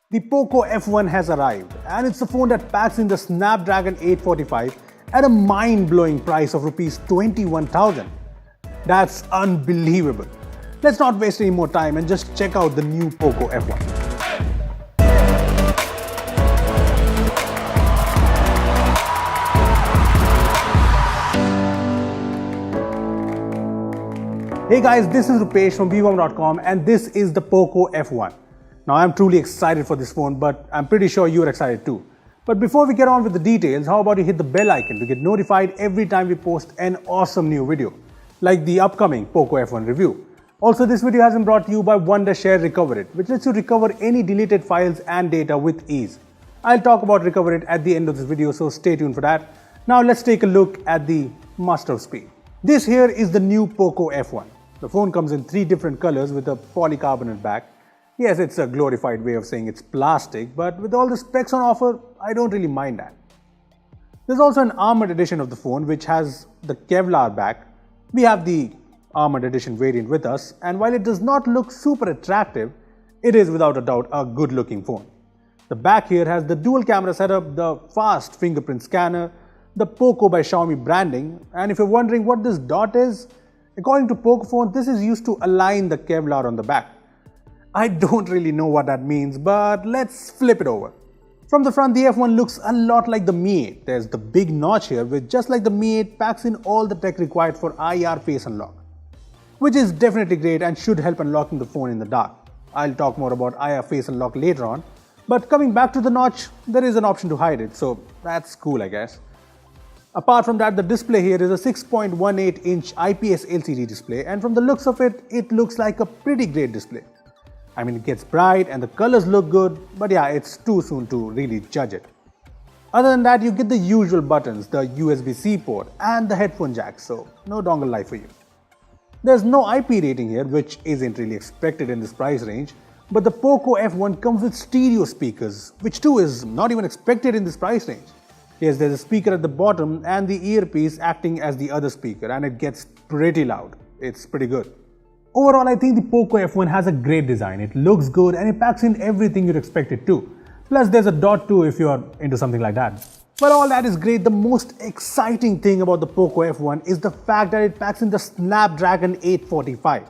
The POCO F1 has arrived, and it's a phone that packs in the Snapdragon 845 at a mind-blowing price of Rs 21,000. That's unbelievable. Let's not waste any more time and just check out the new POCO F1. Hey guys, this is Rupesh from vivome.com and this is the POCO F1. Now I'm truly excited for this phone, but I'm pretty sure you're excited too. But before we get on with the details, how about you hit the bell icon to get notified every time we post an awesome new video, like the upcoming POCO F1 review. Also, this video has been brought to you by Wondershare Recover It, which lets you recover any deleted files and data with ease. I'll talk about Recover It at the end of this video, so stay tuned for that. Now let's take a look at the master of speed. This here is the new POCO F1. The phone comes in 3 different colors with a polycarbonate back. Yes, it's a glorified way of saying it's plastic, but with all the specs on offer, I don't really mind that. There's also an armored edition of the phone which has the Kevlar back. We have the armored edition variant with us, and while it does not look super attractive, it is without a doubt a good looking phone. The back here has the dual camera setup, the fast fingerprint scanner, the POCO by Xiaomi branding, and if you're wondering what this dot is, according to POCO, this is used to align the Kevlar on the back. I don't really know what that means, but let's flip it over. From the front, the F1 looks a lot like the Mi 8. There's the big notch here, which just like the Mi 8 packs in all the tech required for IR face unlock, which is definitely great and should help unlocking the phone in the dark. I'll talk more about IR face unlock later on, but coming back to the notch, there is an option to hide it, so that's cool I guess. Apart from that, the display here is a 6.18-inch IPS LCD display, and from the looks of it, it looks like a pretty great display. I mean, it gets bright and the colors look good, but yeah, it's too soon to really judge it. Other than that, you get the usual buttons, the USB-C port and the headphone jack, so no dongle life for you. There's no IP rating here, which isn't really expected in this price range, but the POCO F1 comes with stereo speakers, which too is not even expected in this price range. Yes, there's a speaker at the bottom and the earpiece acting as the other speaker, and it gets pretty loud. It's pretty good. Overall, I think the POCO F1 has a great design. It looks good and it packs in everything you'd expect it to. Plus there's a dot too if you're into something like that. But all that is great. The most exciting thing about the POCO F1 is the fact that it packs in the Snapdragon 845.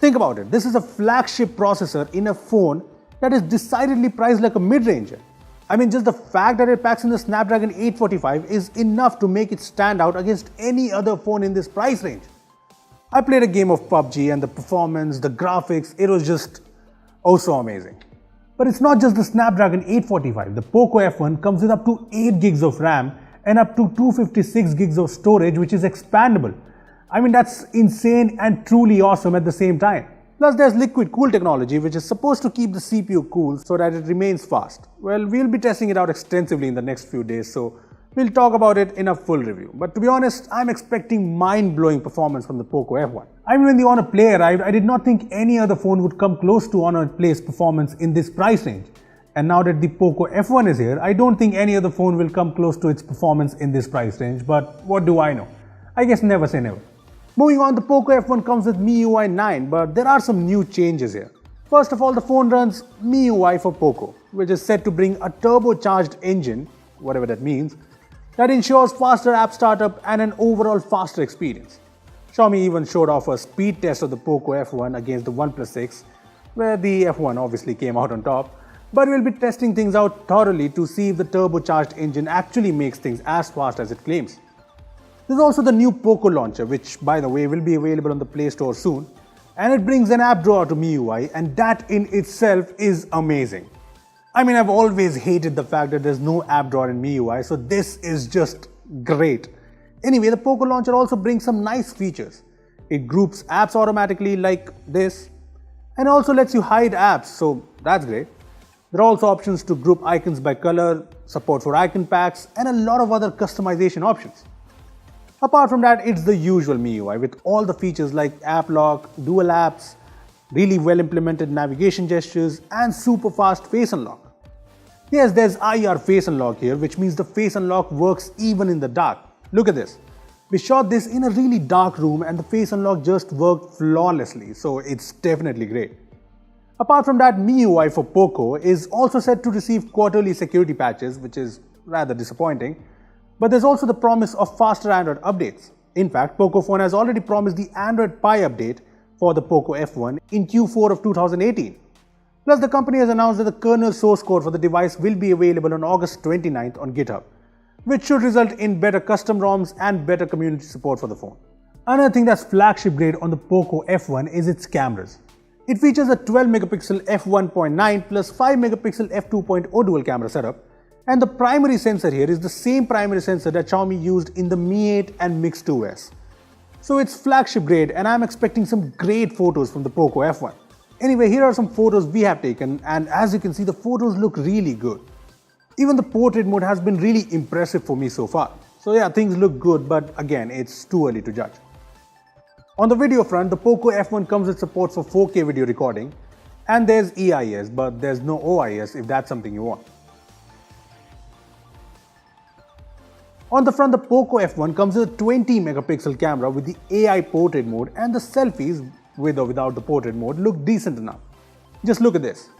Think about it. This is a flagship processor in a phone that is decidedly priced like a mid-ranger. I mean, just the fact that it packs in the Snapdragon 845 is enough to make it stand out against any other phone in this price range. I played a game of PUBG and the performance, the graphics, it was just oh so amazing. But it's not just the Snapdragon 845. The POCO F1 comes with up to 8 gigs of RAM and up to 256 gigs of storage, which is expandable. I mean, that's insane and truly awesome at the same time. Plus there's liquid cool technology, which is supposed to keep the CPU cool so that it remains fast. Well, we'll be testing it out extensively in the next few days, so we'll talk about it in a full review. But to be honest, I'm expecting mind-blowing performance from the POCO F1. I mean, when the Honor Play arrived, I did not think any other phone would come close to Honor Play's performance in this price range. And now that the POCO F1 is here, I don't think any other phone will come close to its performance in this price range. But what do I know? I guess never say never. Moving on, the POCO F1 comes with MIUI 9, but there are some new changes here. First of all, the phone runs MIUI for POCO, which is set to bring a turbocharged engine, whatever that means, that ensures faster app startup and an overall faster experience. Xiaomi even showed off a speed test of the POCO F1 against the OnePlus 6, where the F1 obviously came out on top, but we'll be testing things out thoroughly to see if the turbocharged engine actually makes things as fast as it claims. There's also the new POCO launcher, which by the way will be available on the Play Store soon, and it brings an app drawer to MIUI, and that in itself is amazing. I mean, I've always hated the fact that there's no app drawer in MIUI, so this is just great. Anyway, the POCO launcher also brings some nice features. It groups apps automatically like this, and also lets you hide apps, so that's great. There are also options to group icons by color, support for icon packs, and a lot of other customization options. Apart from that, it's the usual MIUI with all the features like app lock, dual apps, really well implemented navigation gestures, and super fast face unlock. Yes, there's IR face unlock here, which means the face unlock works even in the dark. Look at this. We shot this in a really dark room and the face unlock just worked flawlessly, so it's definitely great. Apart from that, MIUI for POCO is also set to receive quarterly security patches, which is rather disappointing. But there's also the promise of faster Android updates. In fact, POCO phone has already promised the Android Pie update for the POCO F1 in Q4 of 2018. Plus, the company has announced that the kernel source code for the device will be available on August 29th on GitHub, which should result in better custom ROMs and better community support for the phone. Another thing that's flagship grade on the POCO F1 is its cameras. It features a 12 megapixel f1.9 plus 5 megapixel f2.0 dual camera setup, and the primary sensor here is the same primary sensor that Xiaomi used in the Mi 8 and Mix 2S. So it's flagship grade, and I'm expecting some great photos from the POCO F1. Anyway, here are some photos we have taken, and as you can see, the photos look really good. Even the portrait mode has been really impressive for me so far. So yeah, things look good, but again, it's too early to judge. On the video front, the POCO F1 comes with support for 4K video recording, and there's EIS, but there's no OIS if that's something you want. On the front, the POCO F1 comes with a 20 megapixel camera with the AI portrait mode, and the selfies, with or without the portrait mode, look decent enough. Just look at this.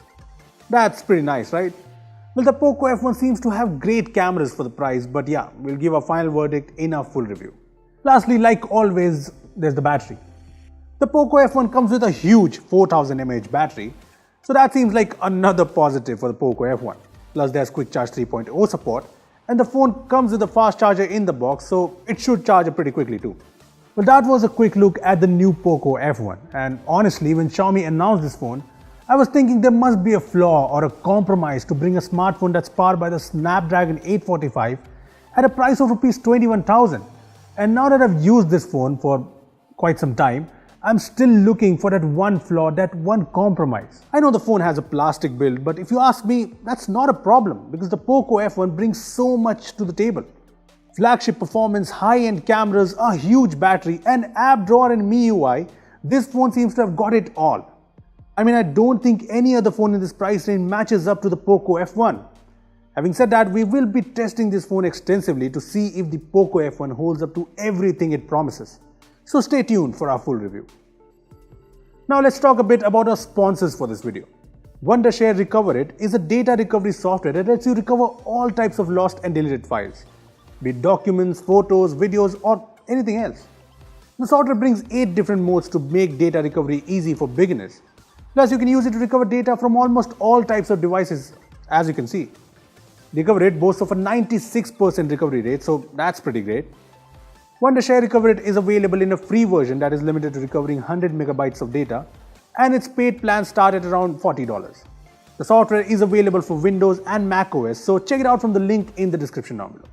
That's pretty nice, right? Well, the POCO F1 seems to have great cameras for the price, but yeah, we'll give a final verdict in our full review. Lastly, like always, there's the battery. The POCO F1 comes with a huge 4000 mAh battery, so that seems like another positive for the POCO F1. Plus there's Quick Charge 3.0 support, and the phone comes with a fast charger in the box, so it should charge up pretty quickly too. Well, that was a quick look at the new POCO F1, and honestly, when Xiaomi announced this phone, I was thinking there must be a flaw or a compromise to bring a smartphone that's powered by the Snapdragon 845 at a price of Rs 21,000. And now that I've used this phone for quite some time, I'm still looking for that one flaw, that one compromise. I know the phone has a plastic build, but if you ask me, that's not a problem because the POCO F1 brings so much to the table. Flagship performance, high-end cameras, a huge battery, an app drawer and MIUI, this phone seems to have got it all. I mean, I don't think any other phone in this price range matches up to the POCO F1. Having said that, we will be testing this phone extensively to see if the POCO F1 holds up to everything it promises. So stay tuned for our full review. Now let's talk a bit about our sponsors for this video. Wondershare Recover It is a data recovery software that lets you recover all types of lost and deleted files, be it documents, photos, videos, or anything else. The software brings 8 different modes to make data recovery easy for beginners. Plus, you can use it to recover data from almost all types of devices, as you can see. Recover It boasts of a 96% recovery rate, so that's pretty great. Wondershare Recover It is available in a free version that is limited to recovering 100 megabytes of data, and its paid plans start at around $40. The software is available for Windows and Mac OS, so check it out from the link in the description down below.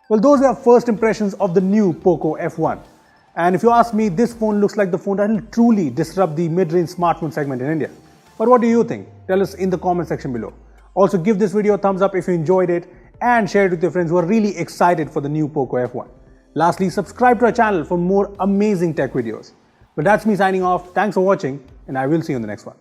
Well, those were our first impressions of the new POCO F1. And if you ask me, this phone looks like the phone that will truly disrupt the mid-range smartphone segment in India. But what do you think? Tell us in the comment section below. Also, give this video a thumbs up if you enjoyed it and share it with your friends who are really excited for the new POCO F1. Lastly, subscribe to our channel for more amazing tech videos. But that's me signing off. Thanks for watching, and I will see you in the next one.